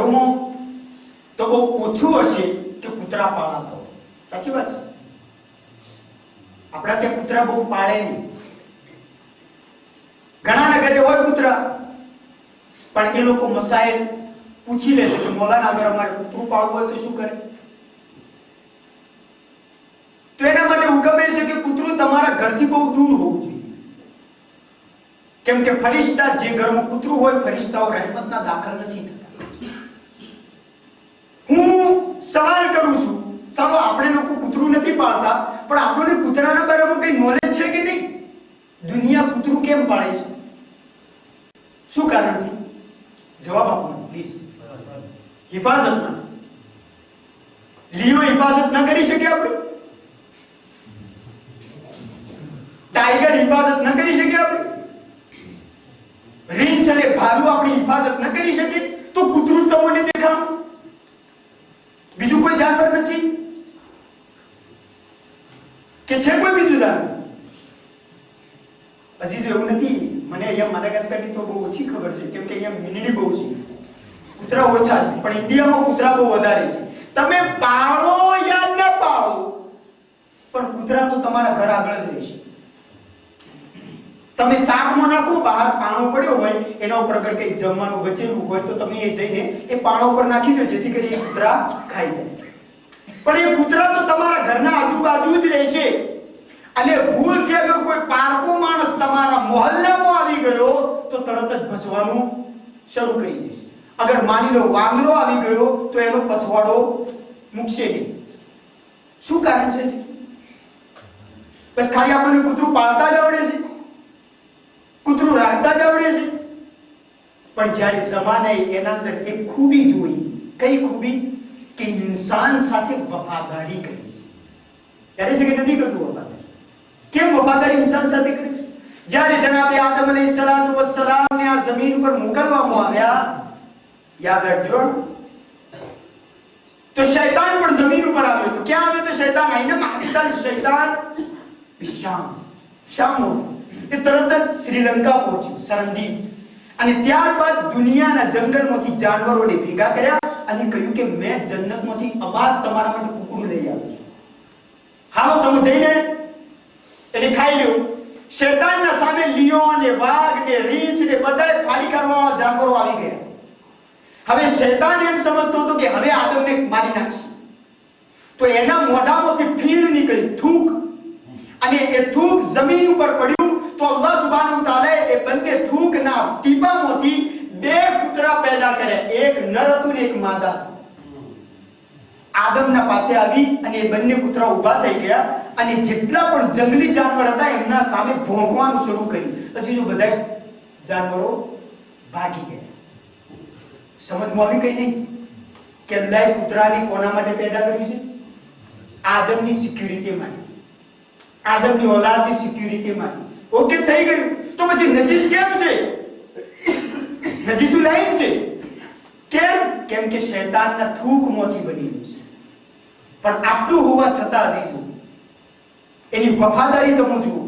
ઘરોમાં તો બહુ ઓછું હશે કે કૂતરા પાળાતા હોય. સાચી વાત છે. આપણા ત્યાં કૂતરા બહુ પાળે નહીં. ઘણાના ઘરે હોય કૂતરા, પણ એ લોકો મસાઈલ પૂછી લેશે કે મોલાના અગર અમારે કૂતરું પાળવું હોય તો શું કરે? તો એના માટે હુકમ એ છે કે કૂતરું તમારા ઘરથી બહુ દૂર હોવું જોઈએ. કેમ કે ફરિશ્તા, જે ઘરમાં કૂતરું હોય, ફરિશ્તાઓ રહેમતના દાખલ નથી થતા. હું સવાલ કરું છું, ચાલો આપણે લોકો કૂતરું નથી પાળતા, પણ આપણને કૂતરાના બારામાં કઈ નોલેજ છે કે નહીં? દુનિયા કૂતરું કેમ પાળે છે? શું કારણથી? જવાબ આપો પ્લીઝ. હિફાજતના. લિયો હિફાજત ના કરી શકે આપણે? ટાઈગર હિફાજત ન કરી શકે આપણે? રીંછ અને ભાલુ આપણી હિફાજત ન કરી શકે? તો કૂતરું તમને દેખાડું? બીજું કોઈ જાનવર નથી કે છે કોઈ બીજું જાનવર? હજી જો એવું નથી. મને અહીંયા માદાગાસ્કરની તો બહુ ઓછી ખબર છે, કેમ કે અહીંયા મીંડળી બહુ છે, કૂતરા ઓછા છે, પણ ઇન્ડિયામાં કૂતરા બહુ વધારે છે. તમે પાળો યા ન પાળો, પણ કૂતરા તો તમારા ઘર આગળ જ રહેશે. તમે ચાકમાં નાખો, બહાર પાણો પડ્યો હોય, એના ઉપર અગર કંઈક જમવાનું બચેલું હોય તો તમે એ જઈને એ પાણો પર નાખી દો, જેથી કરી એ કૂતરા ખાઈ જાય. પણ એ કૂતરા તો તમારા ઘરના આજુબાજુ જ રહેશે. અને ભૂલથી અગર કોઈ પારકો માણસ તમારા મોહલ્લામાં આવી ગયો તો તરત જ ભસવાનું શરૂ કરી દેશે. અગર માની લો વાંદરો આવી ગયો તો એનો પછવાડો મૂકશે નહીં. શું કારણ છે? બસ ખાલી આપણને કૂતરું પાળતા જ આવડે છે, કૂતરું રાખતા જ આવડે છે. પણ જ્યારે જમાનાએ એના અંદર એક ખૂબી જોઈ. કઈ ખૂબી? કે ઇન્સાન સાથે વફાદારી કરી છે. ત્યારે છે કે નથી કરતું વફાદારી? કેમ વફાદારી ઇન્સાન સાથે કરી છે? જ્યારે જનાબે આદમ અલૈહિસ્સલાતુ વસ્સલામને આ જમીન ઉપર મોકલવામાં આવ્યા, યાદ રાખજો, તો શૈતાન પણ જમીન ઉપર આવ્યો. તો ક્યાં આવ્યો? તો શૈતાન આઈને માહિતલ શૈતાન શામ. શામ એ તરત જ શ્રીલંકા પહોંચ્યું, સરંદીપ. અને ત્યારબાદ દુનિયાના જંગલમાંથી જાનવરોને ભેગા કર્યા અને કહ્યું કે મેં જન્નતમાંથી અબાદ તમારા માટે કુકડું લઈ આવ્યો છું, હાલો તમે જઈને એને ખાઈ લો. શૈતાનના સામે લિયો ને વાઘ ને રીંછ ને બધાય ફાડી કાઢવાવાળા જાનવરો આવી ગયા. હવે શૈતાન એમ સમજતો હતો કે હવે આદમને મારી નાખશે. તો એના મોઢામાંથી ફીણ નીકળી, થૂક, અને એ થૂક જમીન ઉપર પડ્યું. તો અલ્લાહ સુબ્હાનહુ તઆલા એ બંને થૂકના ટીપામાંથી બે પુત્રા પેદા કર્યા. એક નર હતું ને એક માદા. આદમના પાસે આવી અને એ બંને પુત્ર ઊભા થઈ ગયા અને જેટલા પણ જંગલી જાનવર હતા એમના સામે ભોંકવાનું શરૂ કર્યું. પછી જો બધા જાનવરો ભાગી ગયા. સમજમાં આવી કઈ નહીં કે અલ્લાહે કૂતરાને કોના માટે પેદા કર્યું છે? આદમની સિક્યુરિટી માટે, આદમની ઓલાદની સિક્યુરિટી માટે. ઓકે, થઈ ગયું. તો પછી નજીસ કેમ છે? નજીસુલ લાઈન છે. કેમ? કેમ કે શૈતાનના થૂકમાંથી બનેલું છે. પણ આટલું હોવા છતાં અઝીઝો, એની વફાદારી તમે જુઓ,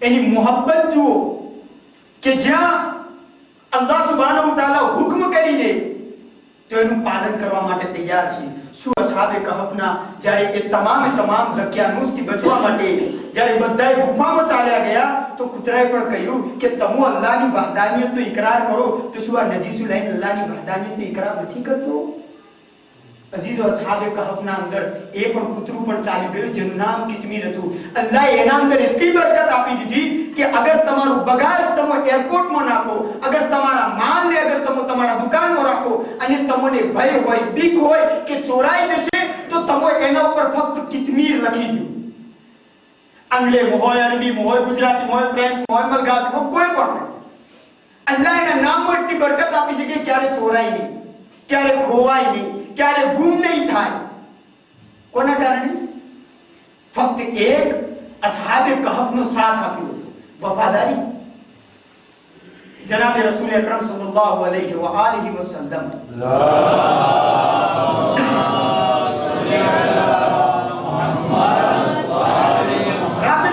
એની મોહબ્બત જુઓ, કે જ્યાં અલ્લાહ સુબ્હાનહુ તઆલા હુકમ કરી દે તો એનું પાલન કરવા માટે તૈયાર છે. શું અસહાબે કહફના જ્યારે એ તમામ દકિયાનુસથી બચવા માટે જ્યારે બધાય ગુફામાં ચાલ્યા ગયા તો કૂતરાએ પણ કહ્યું કે તમે અલ્લાહની વહદાનિયતનો ઇકરાર કરો, તો શું આ નજીસુલ લાઈન અલ્લાહની વહદાનિયતનો ઇકરાર નથી કરતો? અઝીઝો, અસહાબે કહફના અંદર એ પણ કૂતરું પણ ચાલી ગયું જેનું નામ કિતમીર હતું. અલ્લાહે એના અંદર એટલી બરકત આપી દીધી કે અગર તમારું બગાજ તમે એરપોર્ટમાં નાખો, અગર તમારા માલને અગર તમે તમારા દુકાનમાં રાખો અને તમને ભય હોય, બીક હોય કે ચોરાઈ જશે, તો તમે એના ઉપર ફક્ત કિતમીર લખી દો. આંગ્લેમાં હોય, અરબીમાં હોય, ગુજરાતીમાં હોય, ફ્રેન્ચમાં હોય, મલગાસીમાં, કોઈ પણ. અલ્લાહ એના નામમાં એટલી બરકત આપી છે કે ક્યારે ચોરાય નહીં, ક્યારે ખોવાય નહીં, ક્યારે ગુમ નહીં થાય. કોના કારણે? ફક્ત એક અસહાબે કહફનો સાથ આપ્યો, વફાદારી. જનાબે રસૂલ અકરમ સલ્લલ્લાહુ અલૈહિ વ આલિહિ વસલ્લમ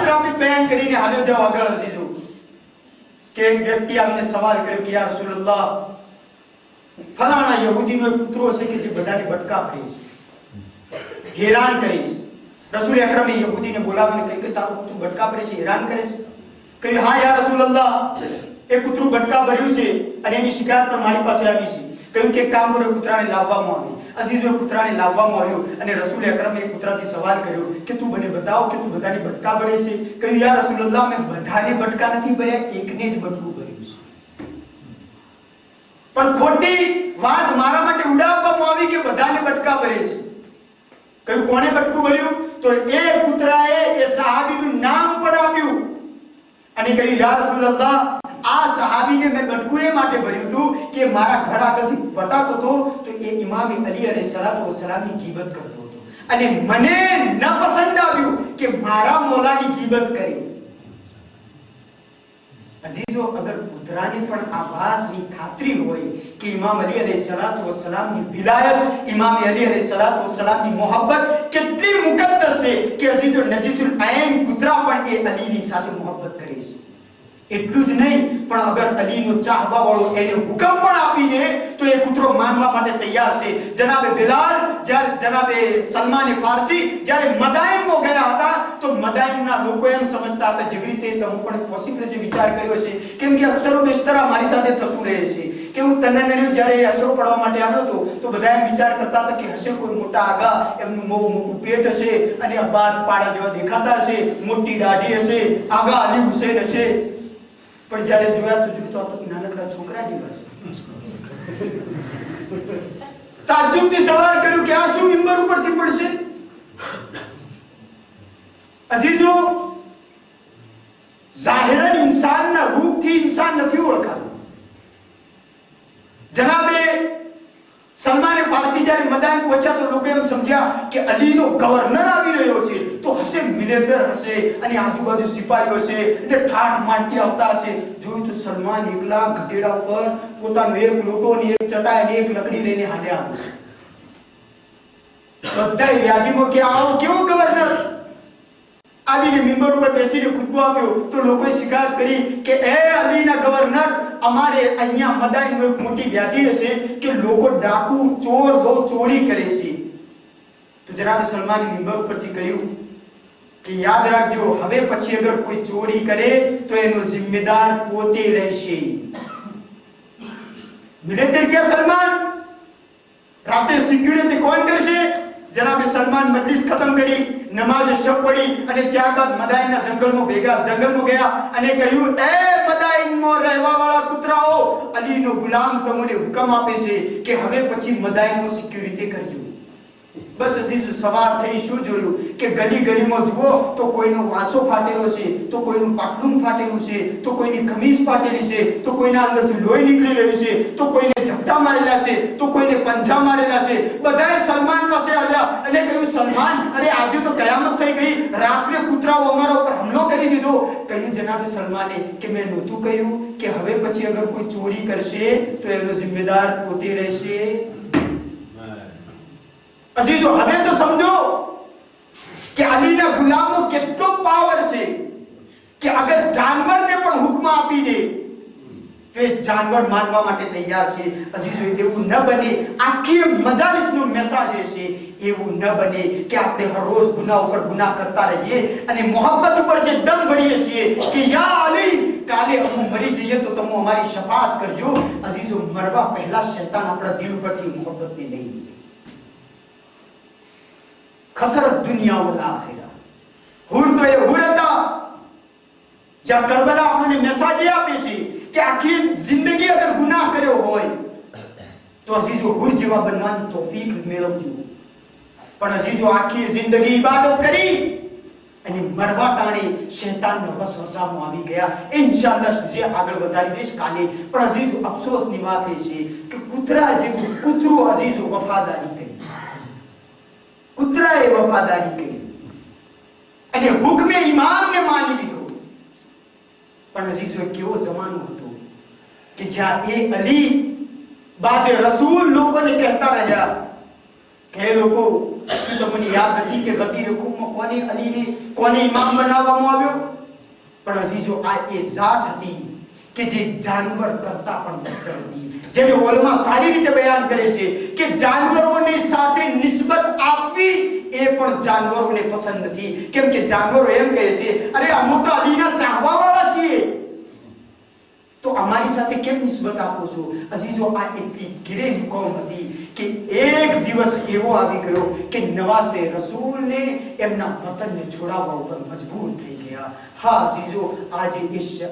રાપિડ બેન કરીને હાલ્યો જાવ આગળ. અઝીઝો, કે એક વ્યક્તિ આવીને સવાલ કર્યો કે યા રસૂલલ્લાહ, ફલાણા યહૂદીનો એક કૂતરો છે કે જે બધાને બટકા ભરે છે, હેરાન કરે છે. રસૂલ અકરમે યહૂદીને બોલાવીને કહ્યું કે તારું કૂતરું બટકા ભરે છે, હેરાન કરે છે. કહ્યું હા યા રસૂલલ્લાહ, એ કૂતરું બટકા ભર્યું છે અને એની શિકાયત પણ મારી પાસે આવી છે. કહ્યું કે એક કામ કરો, કૂતરાને લાવવામાં આવે. અઝીઝો કૂતરાને લાવવામાં આવ્યો અને રસૂલ અકરમે એ કૂતરાથી સવાલ કર્યો કે તું મને બતાવ કે તું બધાને બટકા ભરે છે. કહ્યું યા રસૂલલ્લાહ, મેં બધાને બટકા નથી ભર્યા, એકને જ બટકું ભર્યું છે. પણ ખોટી વાત મારા માટે ઉડાવવામાં આવી કે બધાને બટકા ભરે છે. કહ્યું કોણે બટકું ભર્યું? તો એ કૂતરાએ એ સહાબીનું નામ પણ આપ્યું અને કહ્યું યા રસૂલલ્લાહ, આ સહાબીને મેં બટકું એ માટે ભર્યું હતું કે મારા ઘર આગળથી વટાતો હતો તો એ ઇમામ અલી અલૈહિસ્સલાતુ વસ્સલામની ગીબત કરતો હતો અને મને ન પસંદ આવ્યું કે મારા મોલાની ગીબત કરી. અઝીઝો, અગર કૂતરાને પણ આ વાતની ખાતરી હોય કે ઇમામ અલી અલૈહિસ્સલાતુ વસ્સલામની વિલાયત, ઇમામ અલી અલૈહિસ્સલાતુ વસ્સલામની મોહબ્બત કેટલી મુકદ્દસ છે કે અઝીઝો, નજીસુલ ઐન કૂતરા પણ એ અલીની સાથે મોહબ્બત કરે છે. એટલું જ નહીં, પણ અગર અલીનો ચાહવા વાળો એને હુકમ પણ આપીને તો એ કૂતરો માનવા માટે તૈયાર છે. જનાબે બિલાલ, જનાબે સલમાન ફારસી જ્યારે મદાઈનમાં ગયા હતા તો મદાઈનના લોકો એમ સમજતા હતા જેવી રીતે હું પણ પોસિબલ છે વિચાર કર્યો છે, કેમ કે અક્ષરો બેસ્તરા મારી સાથે થતું રહે છે કે હું તન્નનર્યું જ્યારે અક્ષરો પડવા માટે આવ્યો હતો તો બધા એમ વિચાર કરતા હતા કે હશે કોઈ મોટા આગા, એમનું બહુ મોટું પેટ હશે અને બાદ પાડા જેવા દેખાતા હશે, મોટી દાઢી હશે, આગા અલી હુસૈન હશે. પણ જ્યારે જોયા તો જોતા તો નાનકડા છોકરા જેવા છે. તાજ્જુબથી સવાલ કર્યું કે આ શું મિંબર ઉપરથી પડશે? અઝીઝો, ઝાહિરન ઇન્સાનના રૂપથી ઇન્સાન નથી ઓળખાતો. જનાબે સલમાન ફારસી જ્યારે મદાઈન પહોંચ્યા તો લોકો એમ સમજ્યા કે અલીનો ગવર્નર આવી રહ્યો છે તો હશે મિલિટર હશે અને આજુબાજુ સિપાહીઓ હશે એટલે ઠાઠ માંડતી આવતા હશે. જોયું તો સલમાન એકલા ગધેડા ઉપર પોતાનો એક લોટો ને એક ચટાઈ ને એક લકડી લઈને હાલ્યા. બધાય વ્યાધીમાં કે આવો કેવો ગવર્નર આવીને મિંબર ઉપર બેસીને ખુતબો આપ્યો તો લોકોએ શિકાયત કરી કે એ અલીના ગવર્નર, અમારે અહીંયા મદાઈનમાં એક મોટી વ્યાધિ હશે કે લોકો ડાકુ ચોર બહુ ચોરી કરે છે. તો જનાબ સલમાન મિંબર ઉપરથી કહ્યું કે યાદ રાખજો, હવે પછી અગર કોઈ ચોરી કરે તો એનો જિમ્મેદાર પોતે રહેશે. મિલિટર કે સલમાન, રાતે સિક્યુરિટી કોણ કરશે? જનાબે સલમાન મજલિસ ખતમ કરી, નમાઝ શબ પડી અને ત્યારબાદ મદાઈનના જંગલમાં ગયા અને કહ્યું એ મદાઈનમાં રહેવા વાળા કૂતરાઓ, અલીનો ગુલામ તમને હુકમ આપે છે કે હવે પછી મદાઈનમાં સિક્યુરિટી કરજો. બસ અઝીઝ, સવાર થઈ શું જોયું કે ગલી ગલીમાં જુઓ તો કોઈનો વાસો ફાટેલો છે, તો કોઈનું પાટલું ફાટેલું છે, તો કોઈની ખમીસ ફાટેલી છે, તો કોઈના અંદરથી લોહી નીકળી રહ્યું છે, તો કોઈને ઝપટા મારેલા છે, તો કોઈને પંજા મારેલા છે. બધાએ સલમાન પાસે આવ્યા અને કહ્યું સલમાન, અરે આજે તો કયામત થઈ ગઈ, રાત્રે કૂતરાઓ અમારા ઉપર હુમલો કરી દીધો. કહ્યું જનાબ સલમાને કે મેં નહોતું કહ્યું કે હવે પછી અગર કોઈ ચોરી કરશે તો એનો જિમ્મેદાર પોતે રહેશે. અઝીઝો, હવે તો સમજો કે અલીના ગુલામનો કેટલો પાવર છે કે અગર જાનવરને પણ હુકમ આપી દે તો એ જાનવર માનવા માટે તૈયાર છે. અઝીઝો, એવું ન બને, આખી મજાલિસનો મેસેજ છે એવું ન બને કે આપણે હર રોજ ગુનાહ ઉપર ગુનાહ કરતા રહીએ અને મોહબ્બત ઉપર જે દમ ભરીએ છીએ કે યા અલી, કાલે અમે મરી જઈએ તો તમે અમારી શફાઅત કરજો. અઝીઝો, મરવા પહેલા શૈતાન આપણા દિલ ઉપરથી મોહબ્બતને લઈ લે. ખસરત દુનિયા વલ આખિરા. હુર તો એ હુર હતા જ્યાં કરબલા આપણને મેસેજ આપે છે કે આખી જિંદગી અગર ગુનાહ કર્યો હોય તો અઝીઝો હુર જેવા બનવાની તૌફીક મેળવજો. પણ અઝીઝો, આખી જિંદગી ઇબાદત કરી અને મરવા ટાણે શૈતાનના વસવસામાં આવી ગયા. ઇન્શાઅલ્લાહ સુજે આગળ વધારી દઈશ કાલે. પણ અઝીઝો, અફસોસની વાત એ છે કે કૂતરા જેવું કૂતરું અઝીઝો વફાદારી કરી, કૂતરાએ વફાદારી કરી અને હુકમે ઇમામને માની લીધો. પણ અઝીઝો, કેવો જમાનો હતો કે જ્યાં એ અલી બાદ રસૂલ લોકોને કહેતા રહ્યા કે લોકો શું તમને યાદ નથી કે ગદી હુકમમાં કોને ઇમામ બનાવવામાં આવ્યો? પણ અઝીઝો, આ એ જાત હતી કે જે જાનવર કરતા પણ બહેતર હતી, જેને ઓલમાં સારી રીતે બયાન કરે છે કે જાનવરોની સાથે નિસ્બત આપવી એ પણ જાનવરોને પસંદ નથી, કેમ કે જાનવરો એમ કહે છે અરે અમે તો અલીના ચાહવા વાળા છીએ, તો અમારી સાથે કેમ નિસ્બત આપો છો? અઝીઝો, આ એટલી ગિરેલી કોમ હતી કે એક દિવસ એવો આવી ગયો કે નવાસે રસૂલને એમના વતનને છોડાવવા ઉપર મજબૂર થઈ ગયા. હા અઝીઝો, આજે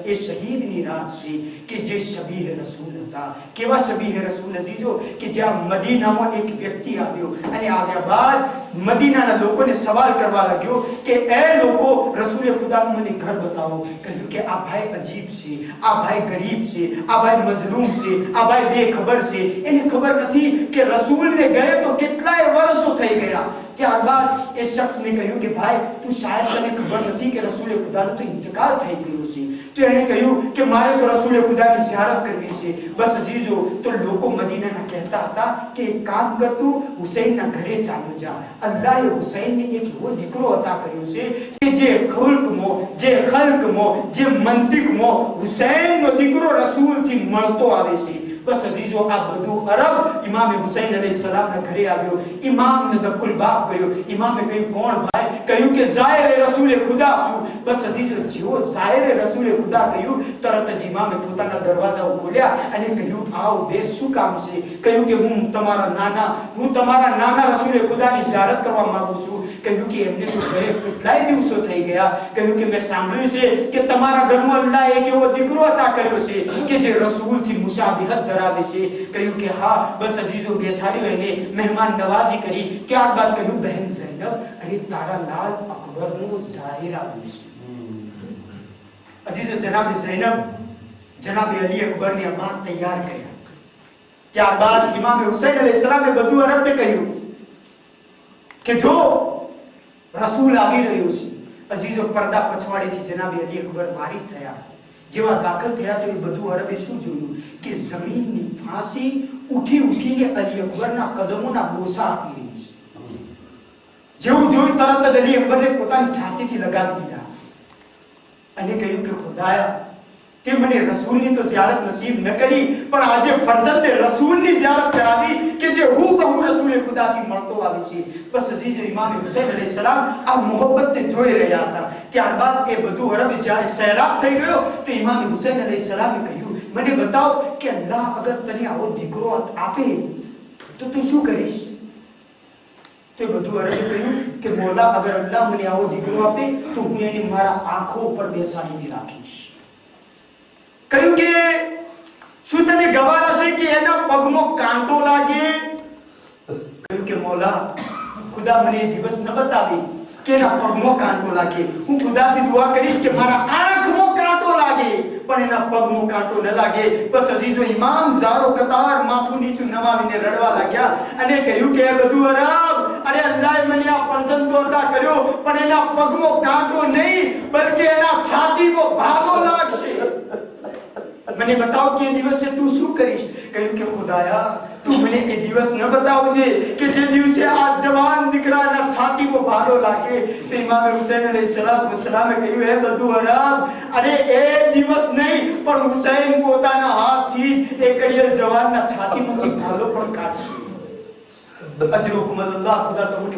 એ શહીદની રાત છે કે જે શબીહ રસૂલ હતા. કેવા શબીહ રસૂલ અઝીઝો? કે જ્યાં મદીનામાં એક વ્યક્તિ આવ્યો અને આવ્યા બાદ મદીનાના લોકોને સવાલ કરવા લાગ્યો કે એ લોકો, રસૂલે ખુદાનું મને ઘર બતાવો. કહ્યું કે આ ભાઈ અજીબ છે, આ ભાઈ ગરીબ છે, આ ભાઈ મઝલૂમ છે, આ ભાઈ બેખબર છે, એને ખબર નથી કે રસૂલને ગયે તો કેટલાય વર્ષો થઈ ગયા. ત્યારબાદ એ શખ્સને કહ્યું કે ભાઈ તું શાયદ તને ખબર નથી કે રસૂલે ખુદાનો તો ઇંતકાલ થઈ ગયો છે. તો એણે કહ્યું કે મારે તો રસૂલે ખુદાની ઝિયારત કરવી છે. બસ અજીઝો, તો લોકો મદીનાના કહેતા હતા કે એક કામ કર, તું હુસૈનના ઘરે ચાલ્યો જા. અલ્લાહે હુસૈનને એક એવો દીકરો અતા કર્યો છે કે જે ખુલ્કમાં, જે ખલ્કમાં, જે મંતિકમાં હુસૈનનો દીકરો રસૂલથી મળતો આવે છે. બસ અજીઝો, આ બધું અરબ ઇમામ હુસૈન અલૈહિસ્સલામના ઘરે આવ્યો. ઇમામને દક્કુલ બાપ કર્યો. ઇમામે કહ્યું કોણ ભાઈ? કહ્યું કે ઝાયરે રસૂલે ખુદા છું. બસ અજીઝો, જેવો ઝાયરે રસૂલે ખુદા કહ્યું, તરત જ ઇમામે પોતાના દરવાજાઓ ખોલ્યા અને કહ્યું આવો બે શું કામ છે? કહ્યું કે હું તમારા નાના રસૂલે ખુદાની ઝિયારત કરવા માંગુ છું. કહ્યું કે એમને તો ઘરે કેટલાય દિવસો થઈ ગયા. કહ્યું કે મેં સાંભળ્યું છે કે તમારા ઘરમાં અલ્લાહ એક એવો દીકરો અતા કર્યો છે કે જે રસૂલથી મુશાબિહત ધરાવે છે. કહ્યું કે હા. બસ અજીઝો, બેસાડ્યો, એને મહેમાન નવાજી કરી. ત્યારબાદ કહ્યું બહેન ઝૈનબ, અરે તારા લાલ અકબરનો ઝાહિર આવ્યો છે. અજીઝો, જનાબે ઝૈનબ જનાબે અલી અકબરને આ વાત તૈયાર કર્યા. ત્યારબાદ ઇમામ હુસૈન અલૈહિસ્સલામે બધું અરબને કહ્યું કે જો રસૂલ આવી રહ્યો છે. અજીઝો, પડદા પછવાડેથી જનાબે અલી અકબર વારિદ થયા. જેવા દાખલ થયા તો એ બધું અરબે શું જોયું કે જમીનની ફાંસી ઉઠીને અલી અકબરના કદમોના બોસા આપી રહી છે. જેવું જોયું તરત જ અલી અકબરને પોતાની છાતીથી લગાવી દીધા અને કહ્યું કે ખુદાયા, તે મને રસૂલની તો ઝિયારત નસીબ ન કરી, પણ આજે ફરજંદે રસૂલની ઝિયારત કરાવી કે જે હુબહુ રસૂલે ખુદાથી મળતો આવે છે. બસ અજીઝો, ઇમામ હુસૈન અલૈહિસ્સલામ આ મોહબ્બતને જોઈ રહ્યા હતા. ત્યારબાદ એ બધું અરબ જ્યારે સૈરાબ થઈ ગયો તો ઇમામ હુસૈન અલૈહિસ્સલામે કહ્યું મને બતાવ કે અલ્લાહ અગર તને આવો દીકરો આપે તો તું શું કરીશ? તો બધું અરબે કહ્યું કે મોલા, અગર અલ્લાહ મને આવો દીકરો આપે તો હું એને મારા આંખો ઉપર બેસાડીને રાખીશ. કહ્યું કે શું તને ગવાર હશે કે એના પગમાં કાંટો લાગે? કહ્યું કે મોલા, ખુદા મને એ દિવસ ન બતાવે કે એના પગમાં કાંટો લાગે. હું ખુદાથી દુઆ કરીશ કે મારા આંખમાં કાંટો લાગે પણ એના પગમાં કાંટો ન લાગે. બસ અજીઝો, ઇમામ ઝારો કતાર માથું નીચું નમાવીને રડવા લાગ્યા અને કહ્યું કે એ બધું અરબ, અરે અલ્લાહે મને આ ફરજંદ અતા કર્યો પણ એના પગમાં કાંટો નહીં બલકે એના છાતીમાં ભાગો લાગશે. મને બતાવ કે એ દિવસે તું શું કરીશ? કહ્યું કે ખુદાયા, તું મને એ દિવસ ન બતાવજે કે જે દિવસે આ જવાન દીકરાના છાતીમાં ભાગો લાગે. તો ઇમામ હુસૈન અલૈહિસ્સલામે કહ્યું હે બધું અરબ, અરે એ દિવસ નહીં પણ હુસૈન પોતાના હાથથી એ કડિયલ જવાનના છાતીમાંથી ભાલો પણ કાઢશે. અજરુકુમ અલ્લાહ, ખુદા તમને